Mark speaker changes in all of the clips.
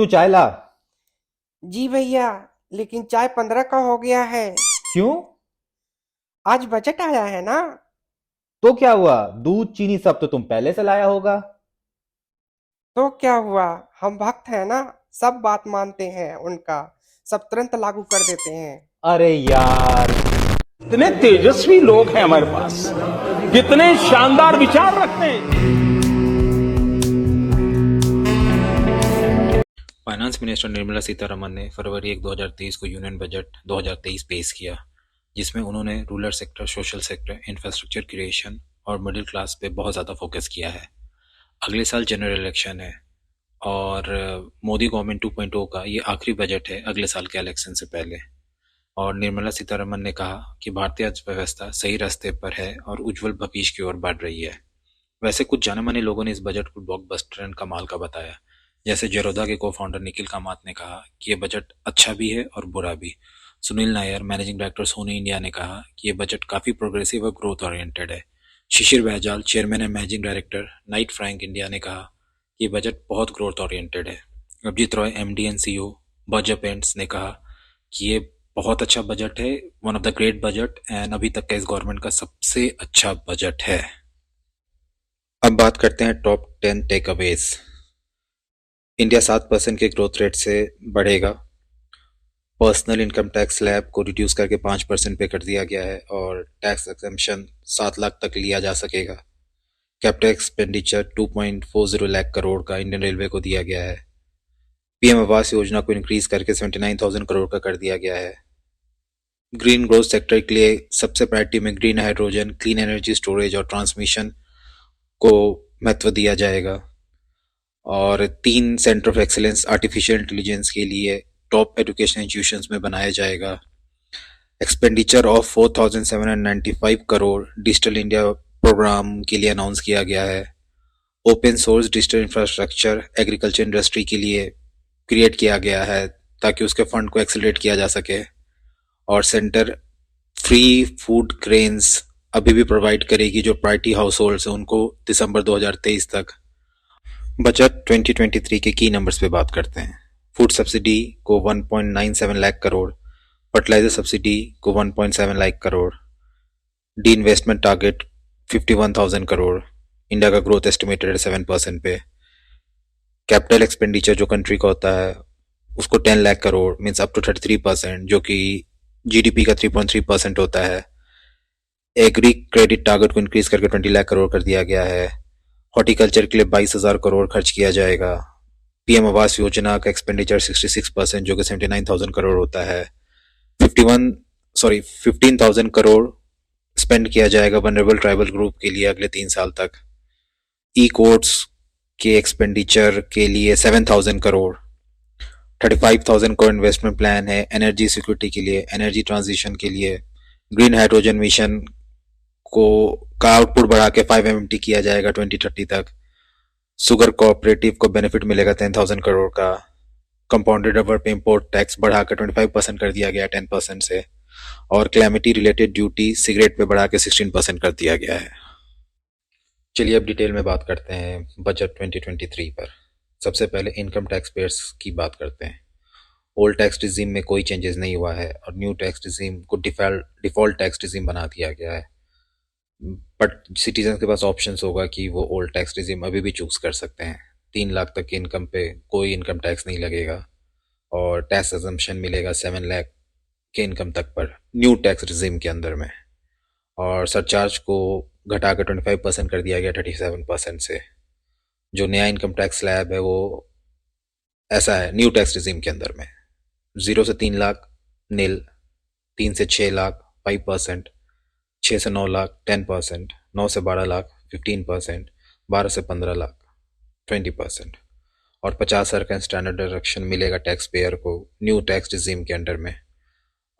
Speaker 1: तू चाय ला।
Speaker 2: जी भैया। लेकिन चाय 15 का हो गया है।
Speaker 1: क्यों?
Speaker 2: आज बजट आया है ना।
Speaker 1: तो क्या हुआ? दूध चीनी सब तो तुम पहले से लाया होगा।
Speaker 2: तो क्या हुआ। हम भक्त हैं ना। सब बात मानते हैं उनका। सब तुरंत लागू कर देते हैं।
Speaker 1: अरे यार।
Speaker 3: कितने तेजस्वी लोग हैं हमारे पास, कितने शानदार विचार रखते हैं।
Speaker 4: फाइनेंस मिनिस्टर निर्मला सीतारमण ने फरवरी 2023 को यूनियन बजट 2023 पेश किया, जिसमें उन्होंने rural sector, social sector, infrastructure creation और मिडिल क्लास पे बहुत ज़्यादा फोकस किया है। अगले साल जनरल इलेक्शन है और मोदी गवर्नमेंट 2.0 का ये आखिरी बजट है अगले साल के इलेक्शन से पहले। और निर्मला सीतारमण ने कहा कि भारतीय अर्थव्यवस्था सही रास्ते पर है और उज्जवल भविष्य की ओर बढ़ रही है। वैसे कुछ जाने माने लोगों ने इस बजट को ब्लॉकबस्टर एंड कमाल का बताया। जैसे जेरोदा के को फाउंडर निखिल कामत ने कहा कि ये बजट अच्छा भी है और बुरा भी। Sunil Nair, managing director Soni India, ने कहा कि ये बजट काफ़ी प्रोग्रेसिव और ग्रोथ ओरिएंटेड है। Shishir Baijal, chairman and managing director Knight Frank India, ने कहा कि ये बजट बहुत ग्रोथ ओरिएंटेड है। Abhijit Roy, MD and CEO Berger Paints, ने कहा कि ये बहुत अच्छा बजट है, one of the great budget and अभी तक का इस गवर्नमेंट का सबसे अच्छा बजट है। अब बात करते हैं टॉप 10 टेक अवेज। इंडिया 7% के ग्रोथ रेट से बढ़ेगा। पर्सनल इनकम टैक्स स्लैब को रिड्यूस करके 5% पे कर दिया गया है और टैक्स एग्जेम्पशन 7 लाख तक लिया जा सकेगा। कैपिटल एक्सपेंडिचर 2.40 लाख करोड़ का इंडियन रेलवे को दिया गया है। पीएम आवास योजना को इंक्रीज करके 79,000 करोड़ का कर दिया गया है। ग्रीन ग्रोथ सेक्टर के लिए सबसे प्रायोरिटी में green hydrogen, clean energy storage और ट्रांसमिशन को महत्व दिया जाएगा। और 3 centre of excellence artificial intelligence के लिए टॉप एजुकेशन इंस्टीट्यूशंस में बनाया जाएगा। Expenditure of 4,795 crore digital India programme के लिए अनाउंस किया गया है। Open source digital infrastructure agriculture industry के लिए क्रिएट किया गया है ताकि उसके फंड को एक्सेलरेट किया जा सके। और सेंटर फ्री फूड ग्रेन्स अभी भी प्रोवाइड करेगी जो प्रायोरिटी हाउस होल्ड्स हैं उनको दिसंबर 2023 तक। बजट 2023 के की नंबर्स पे बात करते हैं। फूड सब्सिडी को 1.97 लाख करोड़, फर्टिलाइजर सब्सिडी को 1.7 lakh crore, D investment target 51,000 crore, India का ग्रोथ एस्टिमेटेड है 7% पे। कैपिटल एक्सपेंडिचर जो कंट्री का होता है उसको 10 lakh crore means up to 33%, जो कि जीडीपी का 3.3% होता है। एग्री क्रेडिट टारगेट को इंक्रीज करके 20 लाख करोड़ कर दिया गया है। हॉर्टिकल्चर के लिए 22,000 करोड़ खर्च किया जाएगा। पीएम आवास योजना का एक्सपेंडिचर 66% जो कि 79,000 करोड़ होता है। 15,000 करोड़ स्पेंड किया जाएगा वनरेबल ट्राइबल ग्रुप के लिए अगले 3 साल तक। ई कोर्ट्स के एक्सपेंडिचर के लिए 7,000 करोड़। 35,000 करोड़ इन्वेस्टमेंट प्लान है एनर्जी सिक्योरिटी के लिए, एनर्जी ट्रांजिशन के लिए। ग्रीन हाइड्रोजन मिशन को का आउटपुट बढ़ा के 5 MMT किया जाएगा 2030 तक। शुगर कोऑपरेटिव को बेनिफिट मिलेगा 10,000 करोड़ का। कंपाउंडेड रबर पे इंपोर्ट टैक्स बढ़ाकर 25% कर दिया गया 10% से। और क्लैमिटी रिलेटेड ड्यूटी सिगरेट पे बढ़ा के 16% कर दिया गया है। चलिए अब डिटेल में बात करते हैं बजट 2023 पर। सबसे पहले इनकम टैक्स पेयर्स की बात करते हैं। ओल्ड टैक्स रिजीम में कोई चेंजेस नहीं हुआ है और न्यू टैक्स रिजीम को डिफॉल्ट टैक्स रिजीम बना दिया गया है। बट सिटीजन के पास ऑप्शंस होगा कि वो ओल्ड टैक्स रिजीम अभी भी चूज कर सकते हैं। 3 लाख तक की इनकम पे कोई इनकम टैक्स नहीं लगेगा और टैक्स एग्जम्पशन मिलेगा 7 लाख के इनकम तक पर न्यू टैक्स रिजीम के अंदर में। और सरचार्ज को घटाकर 25% कर दिया गया 37% से। जो नया इनकम टैक्स स्लैब है वो ऐसा है न्यू टैक्स रिजीम के अंदर में 0 से 3 लाख नील, 3 से 6 लाख 5%, 6 से 9 लाख 10%, 9 से 12 लाख 15%, 12 से 15 लाख 20% और 50,000 का स्टैंडर्ड डिडक्शन मिलेगा टैक्स पेयर को न्यू टैक्स रिजीम के अंडर में।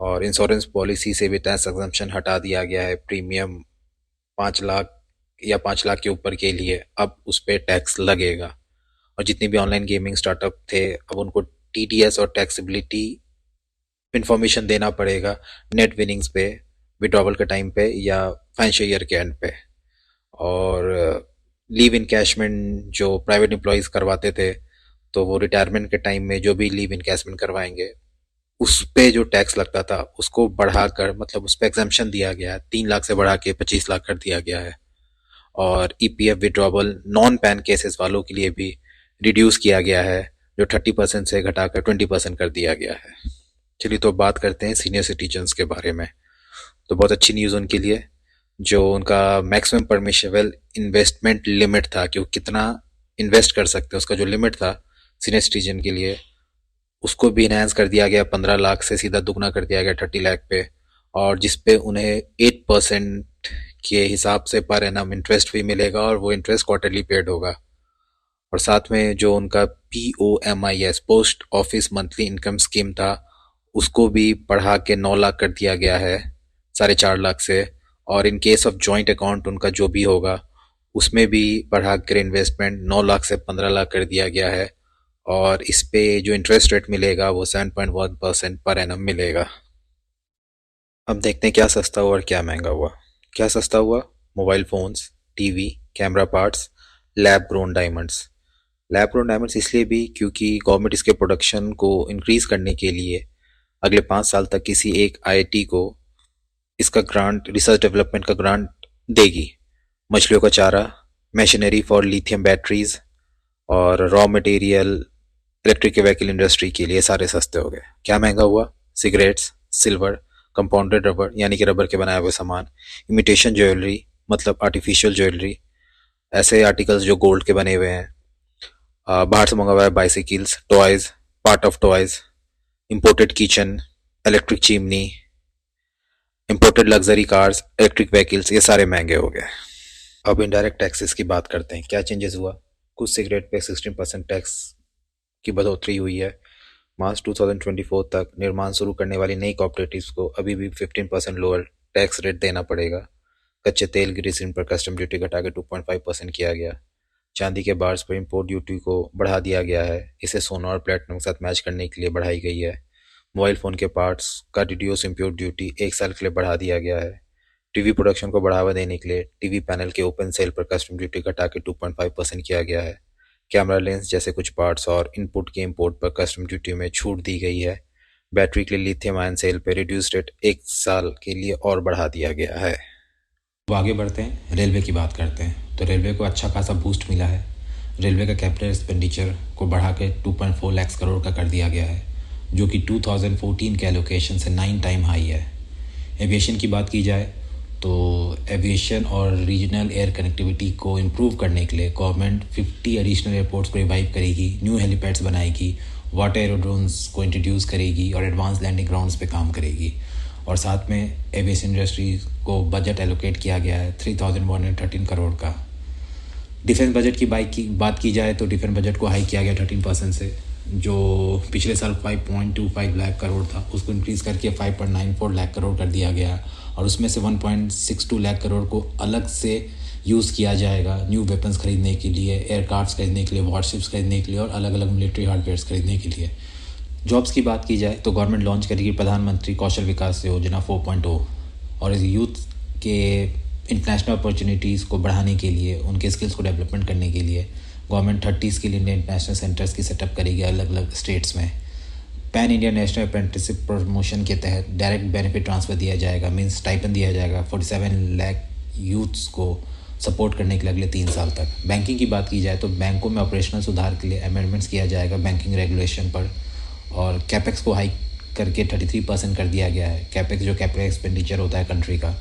Speaker 4: और इंश्योरेंस पॉलिसी से भी टैक्स एग्जम्पशन हटा दिया गया है। प्रीमियम 5 लाख या 5 लाख के ऊपर के लिए अब उस पर टैक्स लगेगा। और जितने भी ऑनलाइन गेमिंग स्टार्टअप थे अब उनको टीडीएस और टैक्सेबिलिटी इंफॉर्मेशन देना पड़ेगा नेट विनिंग्स पे, विड्रॉवल के टाइम पे या फाइनेंशियल ईयर के एंड पे। और लीव इनकैशमेंट जो प्राइवेट एम्प्लॉयज़ करवाते थे तो वो रिटायरमेंट के टाइम में जो भी लीव इनकैशमेंट करवाएंगे उस पे जो टैक्स लगता था उसको बढ़ाकर, मतलब उस पे एग्जम्पशन दिया गया है, 3 लाख से बढ़ा के 25 लाख कर दिया गया है। और EPF withdrawal non pan cases वालों के लिए भी रिड्यूस किया गया है, जो 30% से घटाकर 20% कर दिया गया है। चलिए तो बात करते हैं सीनियर सिटीजन्स के बारे में। तो बहुत अच्छी न्यूज़ उनके लिए, जो उनका मैक्सिमम परमिशेबल इन्वेस्टमेंट लिमिट था कि वो कितना इन्वेस्ट कर सकते हैं, उसका जो लिमिट था सीनियर सिटीजन के लिए, उसको भी इनहेंस कर दिया गया। 15 लाख से सीधा दुगना कर दिया गया 30 लाख पे, और जिस पे उन्हें 8% के हिसाब से पर एनम इंटरेस्ट भी मिलेगा, और वो इंटरेस्ट क्वार्टरली पेड होगा। और साथ में जो उनका POMIS post office monthly income scheme था, उसको भी बढ़ा के 9 लाख कर दिया गया है 4.5 लाख से। और in case of joint account उनका जो भी होगा उसमें भी बढ़ा कर इन्वेस्टमेंट 9 लाख से 15 लाख कर दिया गया है। और इस पे जो इंटरेस्ट रेट मिलेगा वो 7.1% पर एनम मिलेगा। अब देखते हैं क्या सस्ता हुआ और क्या महंगा हुआ। क्या सस्ता हुआ? Mobile phones, TV, camera parts, lab grown diamonds. Lab grown diamonds इसलिए भी क्योंकि गवर्नमेंट इसके प्रोडक्शन को इंक्रीज़ करने के लिए अगले 5 साल तक किसी एक IIT को इसका ग्रांट, रिसर्च डेवलपमेंट का ग्रांट देगी। मछलियों का चारा, मशीनरी फॉर लिथियम बैटरीज और raw material electric vehicle industry के लिए सारे सस्ते हो गए। क्या महंगा हुआ? सिगरेट्स, सिल्वर, कंपाउंडेड रबर यानी कि रबर के बनाए हुए सामान, इमिटेशन ज्वेलरी मतलब आर्टिफिशियल ज्वेलरी, ऐसे आर्टिकल्स जो गोल्ड के बने हुए हैं, बाहर से मंगवाया bicycles, toys, part of toys, imported kitchen, electric chimney, imported luxury cars, electric vehicles, ये सारे महंगे हो गए। अब इनडायरेक्ट टैक्सेस की बात करते हैं। क्या चेंजेस हुआ? कुछ सिगरेट पे 16% टैक्स की बढ़ोतरी हुई है। मार्च 2024 तक निर्माण शुरू करने वाली नई कॉपरेटिव्स को अभी भी 15% लोअर टैक्स रेट देना पड़ेगा। कच्चे तेल की रिसिन पर कस्टम ड्यूटी घटा के 2.5% किया गया। चांदी के बार्स पर इंपोर्ट ड्यूटी को बढ़ा दिया गया है, इसे सोना और प्लेटिनम के साथ मैच करने के लिए बढ़ाई गई है। मोबाइल फ़ोन के पार्ट्स का रिड्यूस इंपोर्ट ड्यूटी 1 साल के लिए बढ़ा दिया गया है। टीवी प्रोडक्शन को बढ़ावा देने के लिए टीवी पैनल के ओपन सेल पर कस्टम ड्यूटी घटा के 2.5% किया गया है। कैमरा लेंस जैसे कुछ पार्ट्स और इनपुट के इंपोर्ट पर कस्टम ड्यूटी में छूट दी गई है। बैटरी के लिए लिथियम आयन सेल पर रिड्यूस रेट 1 साल के लिए और बढ़ा दिया गया है। अब आगे बढ़ते हैं, रेलवे की बात करते हैं। तो रेलवे को अच्छा खासा बूस्ट मिला है। रेलवे का कैपिटल एक्सपेंडिचर को बढ़ा के 2.4 लाख करोड़ का कर दिया गया है, जो कि 2014 के एलोकेशन से 9 टाइम हाई है। एविएशन की बात की जाए तो एविएशन और रीजनल एयर कनेक्टिविटी को इम्प्रूव करने के लिए गवर्नमेंट 50 एडिशनल एयरपोर्ट्स को रिवाइव करेगी, न्यू हेलीपैड्स बनाएगी, वाटर एरोड्रोम्स को इंट्रोड्यूस करेगी और एडवांस लैंडिंग ग्राउंड्स पे काम करेगी। और साथ में एविएशन इंडस्ट्री को बजट एलोकेट किया गया है 3113 करोड़ का। डिफेंस बजट की बात की जाए तो डिफेंस बजट को हाई किया गया 13% से, जो पिछले साल 5.25 लाख करोड़ था उसको इंक्रीज़ करके 5.94 लाख करोड़ कर दिया गया। और उसमें से 1.62 लाख करोड़ को अलग से यूज़ किया जाएगा न्यू वेपन्स खरीदने के लिए, एयरक्राफ्ट्स खरीदने के लिए, वॉरशिप्स खरीदने के लिए और अलग अलग मिलिट्री हार्डवेयर्स खरीदने के लिए। जॉब्स की बात की जाए तो गवर्नमेंट लॉन्च करेगी प्रधानमंत्री कौशल विकास योजना 4.0, और इस यूथ के इंटरनेशनल अपॉर्चुनिटीज़ को बढ़ाने के लिए, उनके स्किल्स को डेवलपमेंट करने के लिए government 30 skill India international centres की सेटअप करेगी अलग अलग स्टेट्स में। Pan India national apprenticeship promotion के तहत डायरेक्ट बेनिफिट ट्रांसफ़र दिया जाएगा, मीन्स स्टाइपेंड दिया जाएगा 47 लाख यूथ्स को सपोर्ट करने के लिए अगले 3 साल तक। बैंकिंग की बात की जाए तो बैंकों में ऑपरेशनल सुधार के लिए अमेंडमेंट्स किया जाएगा बैंकिंग रेगुलेशन पर, और कैपेक्स को हाई करके 33% कर दिया गया है। कैपेक्स जो कैपिटल एक्सपेंडिचर होता है कंट्री का,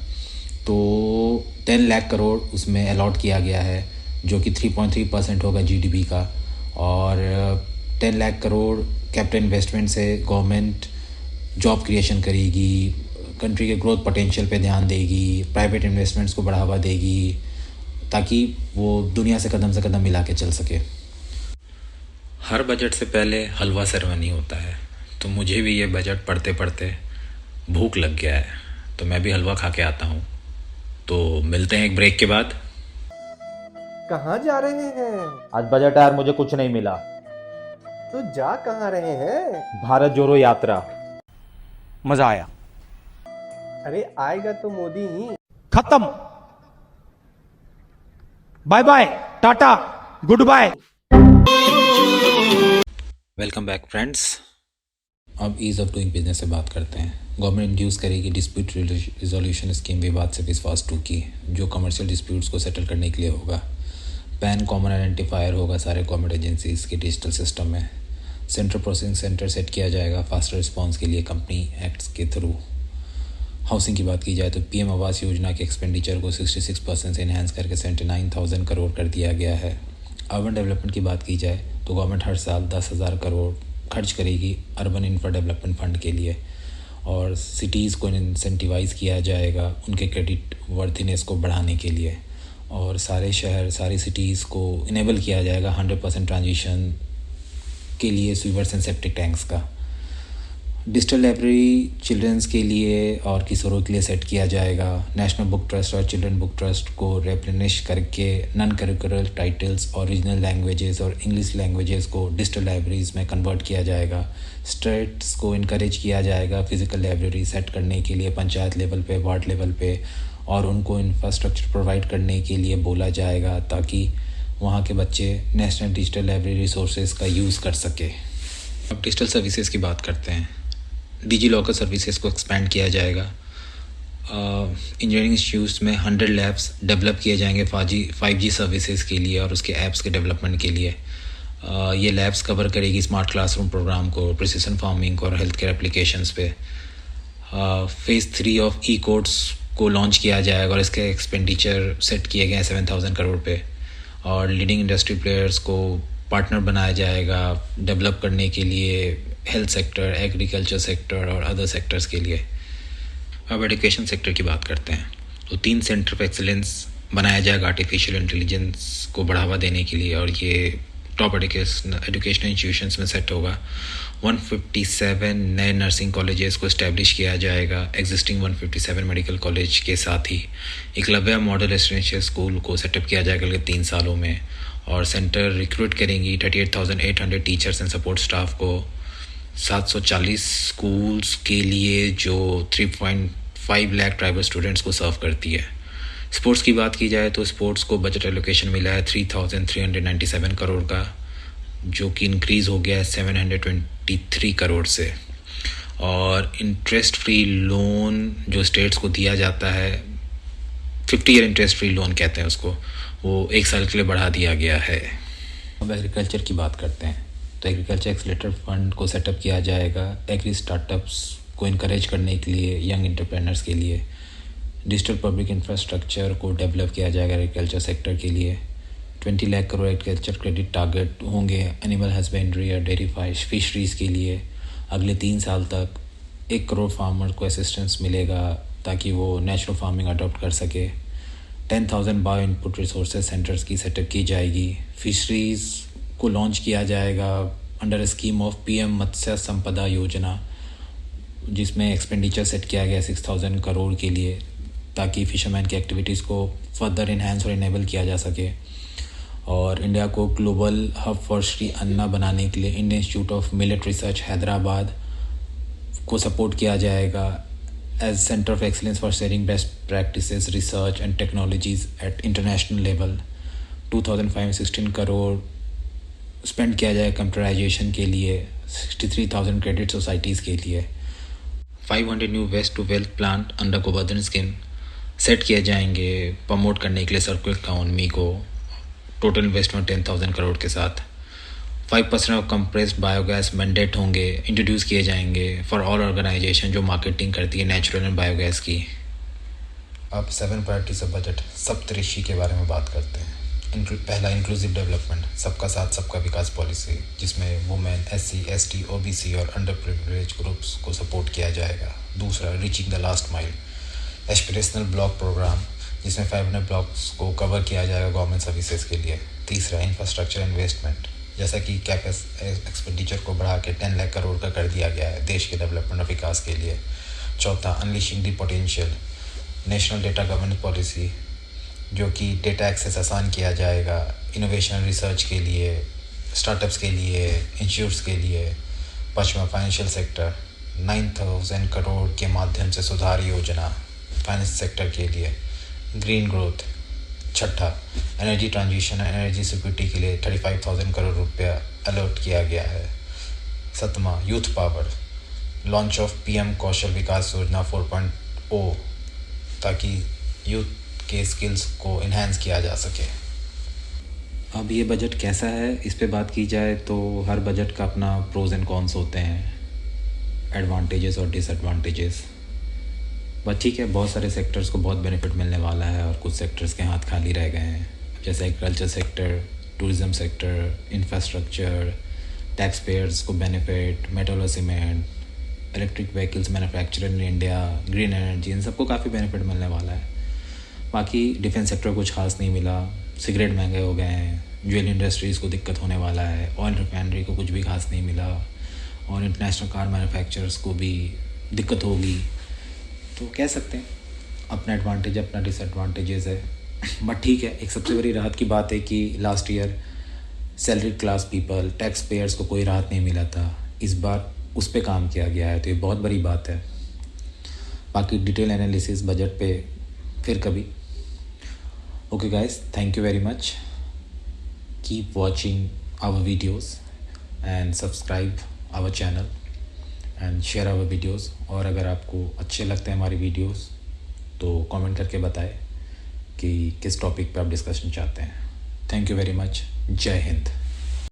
Speaker 4: तो 10 लाख करोड़ उसमें अलॉट किया गया है, जो कि 3.3% होगा GDP का। और 10 लाख करोड़ कैपिटल इन्वेस्टमेंट से गवर्नमेंट जॉब क्रिएशन करेगी, कंट्री के ग्रोथ पोटेंशियल पे ध्यान देगी, प्राइवेट इन्वेस्टमेंट्स को बढ़ावा देगी, ताकि वो दुनिया से कदम मिला के चल सके। हर बजट से पहले हलवा सेरेमनी होता है, तो मुझे भी ये बजट पढ़ते पढ़ते भूख लग गया है, तो मैं भी हलवा खा के आता हूँ। तो मिलते हैं एक ब्रेक के बाद।
Speaker 2: कहाँ जा रहे हैं?
Speaker 1: आज बजट यार मुझे कुछ नहीं मिला।
Speaker 2: तो जा कहाँ रहे हैं?
Speaker 1: भारत जोड़ो यात्रा।
Speaker 5: मजा आया।
Speaker 2: अरे आएगा तो मोदी ही।
Speaker 5: खत्म। Bye bye, tata, goodbye.
Speaker 4: Welcome back friends. अब ईज़ ऑफ डूइंग बिजनेस से बात करते हैं। गवर्नमेंट इंट्रोड्यूस करेगी dispute resolution scheme Vivad se विश्वास 2 की, जो कमर्शियल डिस्प्यूट्स को सेटल करने के लिए होगा। पैन कॉमन आइडेंटिफायर होगा सारे गवर्नमेंट एजेंसीज के डिजिटल सिस्टम में। सेंट्रल प्रोसेसिंग सेंटर सेट किया जाएगा फास्टर रिस्पॉन्स के लिए कंपनी एक्ट्स के थ्रू। हाउसिंग की बात की जाए तो पीएम आवास योजना के एक्सपेंडिचर को 66% से इन्हांस करके 79,000 करोड़ कर दिया गया है। अर्बन डेवलपमेंट की बात की जाए तो गवर्नमेंट हर साल 10,000 करोड़ खर्च करेगी अर्बन इंफ्रा डेवलपमेंट फंड के लिए, और सिटीज़ को इंसेंटिवाइज़ किया जाएगा उनके क्रेडिट वर्थीनेस को बढ़ाने के लिए, और सारे शहर सारी सिटीज़ को इनेबल किया जाएगा 100% ट्रांजिशन के लिए सीवर्स एंड सेप्टिक टैंक्स का। डिजिटल लाइब्रेरी चिल्ड्रंस के लिए और किशोरों के लिए सेट किया जाएगा। नेशनल बुक ट्रस्ट और चिल्ड्रन बुक ट्रस्ट को रेप्लेनिश करके नॉन करिकुलर टाइटल्स और रीजनल लैंग्वेजेस और इंग्लिश लैंग्वेजेस को डिजिटल लाइब्रेरीज़ में कन्वर्ट किया जाएगा। स्टेट्स को इनकरेज किया जाएगा फिज़िकल लाइब्रेरी सेट करने के लिए पंचायत लेवल पे, वार्ड लेवल पे, और उनको इंफ्रास्ट्रक्चर प्रोवाइड करने के लिए बोला जाएगा ताकि वहाँ के बच्चे नेशनल डिजिटल लाइब्रेरी रिसोर्सेज का यूज़ कर सके। अब डिजिटल सर्विसेज की बात करते हैं। डिजी लॉकर सर्विसेज को एक्सपेंड किया जाएगा। इंजीनियरिंग इंस्टीट्यूट्स में 100 लैब्स डेवलप किए जाएंगे 5G सर्विसेज के लिए और उसके ऐप्स के डेवलपमेंट के लिए। ये लैब्स कवर करेगी स्मार्ट क्लासरूम प्रोग्राम को, प्रिसिशन फार्मिंग को और हेल्थ केयर एप्लीकेशंस पे। फेज़ 3 ऑफ ई कोड्स को लॉन्च किया जाएगा और इसके एक्सपेंडिचर सेट किए गए हैं 7,000 करोड़ पे, और लीडिंग इंडस्ट्री प्लेयर्स को पार्टनर बनाया जाएगा डेवलप करने के लिए हेल्थ सेक्टर, एग्रीकल्चर सेक्टर और अदर सेक्टर्स के लिए। अब एजुकेशन सेक्टर की बात करते हैं तो 3 सेंटर ऑफ एक्सीलेंस बनाया जाएगा आर्टिफिशियल इंटेलिजेंस को बढ़ावा देने के लिए, और ये टॉप एजुकेशनल इंस्टीट्यूशंस में सेट होगा। 157 नए नर्सिंग कॉलेजेस को इस्टेब्लिश किया जाएगा एग्जिस्टिंग 157 मेडिकल कॉलेज के साथ ही। एकलव्य मॉडल रेसिडेंशियल स्कूल को सेटअप किया जाएगा अगले 3 सालों में, और सेंटर रिक्रूट करेंगी 38,800 टीचर्स एंड सपोर्ट स्टाफ को 740 स्कूल्स के लिए जो 3.5 लाख ट्राइबल स्टूडेंट्स को सर्व करती है। स्पोर्ट्स की बात की जाए तो स्पोर्ट्स को बजट एलोकेशन मिला है 3,397 करोड़ का, जो कि इंक्रीज़ हो गया है 723 करोड़ से। और इंटरेस्ट फ्री लोन जो स्टेट्स को दिया जाता है, 50 ईयर इंटरेस्ट फ्री लोन कहते हैं उसको, वो 1 साल के लिए बढ़ा दिया गया है। अब एग्रीकल्चर की बात करते हैं तो एग्रीकल्चर एक्सीलरेटर फंड को सेटअप किया जाएगा एग्री स्टार्टअप्स को इनकरेज करने के लिए, यंग एंटरप्रेन्योर्स के लिए। डिजिटल पब्लिक इंफ्रास्ट्रक्चर को डेवलप किया जाएगा एग्रीकल्चर सेक्टर के लिए। 20 lakh crore agriculture credit target होंगे एनिमल हस्बेंड्री और डेयरी फिशरीज़ के लिए। अगले 3 साल तक 1 करोड़ फार्मर को असिस्टेंस मिलेगा ताकि वो नेचुरल फार्मिंग अडॉप्ट कर सके। 10,000 बायो इनपुट रिसोर्सेज सेंटर्स की सेटअप की जाएगी। फिशरीज़ को लॉन्च किया जाएगा अंडर स्कीम ऑफ पीएम मत्स्य संपदा योजना, जिसमें एक्सपेंडिचर सेट किया गया 6,000 करोड़ के लिए ताकि फिशरमैन की एक्टिविटीज़ को फर्दर इन्हांस और इनेबल किया जा सके। और इंडिया को global hub for Shri Anna बनाने के लिए Indian institute of millet research Hyderabad को सपोर्ट किया जाएगा as centre of excellence for sharing best practices research and technologies at international level. 2,516 crore spend किया जाए कंप्यूटराइजेशन के लिए, 63,000 क्रेडिट सोसाइटीज़ के लिए। 500 new waste to wealth plant under Govardhan scheme सेट किए जाएंगे प्रमोट करने के लिए सर्कुलर इकोनॉमी को, टोटल इन्वेस्टमेंट 10,000 करोड़ के साथ। 5% ऑफ कंप्रेस्ड बायोगैस मैंडेट होंगे, इंट्रोड्यूस किए जाएंगे फॉर ऑल ऑर्गेनाइजेशन जो मार्केटिंग करती है नेचुरल एंड बायोगैस की। अब 7 प्रायोरिटीज ऑफ बजट सप्तऋषि के बारे में बात करते हैं। पहला इंक्लूसिव डेवलपमेंट, सबका साथ सबका विकास पॉलिसी, जिसमें वुमेन, SC, ST, OBC और अंडर प्रिविलेज ग्रुप्स को सपोर्ट किया जाएगा। दूसरा reaching the last mile, aspirational block programme, जिसमें 500 ब्लॉक्स को कवर किया जाएगा गवर्नमेंट सर्विसेज के लिए। तीसरा इंफ्रास्ट्रक्चर इन्वेस्टमेंट, जैसा कि कैपेक्स एक्सपेंडिचर को बढ़ा के 10 लाख करोड़ का कर दिया गया है देश के डेवलपमेंट और विकास के लिए। चौथा unleashing the potential, national data governance policy, जो कि डेटा एक्सेस आसान किया जाएगा इनोवेशन रिसर्च के लिए, स्टार्टअप्स के लिए, इंस्टीट्यूट्स के लिए। पाँचवा फाइनेंशियल सेक्टर, 9,000 करोड़ के माध्यम से सुधार योजना फाइनेंस सेक्टर के लिए। Green growth. छठा energy transition and energy security के लिए 35,000 करोड़ रुपया अलॉट किया गया है। 7वां youth power, launch of PM Kaushal Vikas Yojana 4.0 ताकि यूथ के स्किल्स को इन्हेंस किया जा सके। अब ये बजट कैसा है, इस पे बात की जाए तो हर बजट का अपना प्रोज एंड कॉन्स होते हैं, एडवांटेजेस और डिसएडवांटेजेस। बट ठीक है, बहुत सारे सेक्टर्स को बहुत बेनिफिट मिलने वाला है और कुछ सेक्टर्स के हाथ खाली रह गए हैं, जैसे agriculture sector, tourism sector, infrastructure, tax payers को बेनिफिट, मेटल और cement, electric vehicles manufacture in India, green energy, इन सबको काफ़ी बेनिफिट मिलने वाला है। बाकी डिफेंस सेक्टर कुछ खास नहीं मिला, सिगरेट महंगे हो गए हैं, ज्वेलरी इंडस्ट्रीज़ को दिक्कत होने वाला है, ऑयल रिफाइनरी को कुछ भी खास नहीं मिला और इंटरनेशनल कार मैन्युफैक्चरर्स को भी दिक्कत होगी। तो कह सकते हैं अपना एडवांटेज अपना डिसएडवांटेजेस है। बट ठीक है, एक सबसे बड़ी राहत की बात है कि last year salary class people, tax payers को कोई राहत नहीं मिला था, इस बार उस पे काम किया गया है, तो ये बहुत बड़ी बात है। बाकी डिटेल एनालिसिस बजट पे फिर कभी। Okay guys, thank you very much, keep watching our videos and subscribe our channel and share our videos. और अगर आपको अच्छे लगते हैं हमारे वीडियोस तो कमेंट करके बताएं कि किस टॉपिक पे आप डिस्कशन चाहते हैं। थैंक यू वेरी मच, जय हिंद।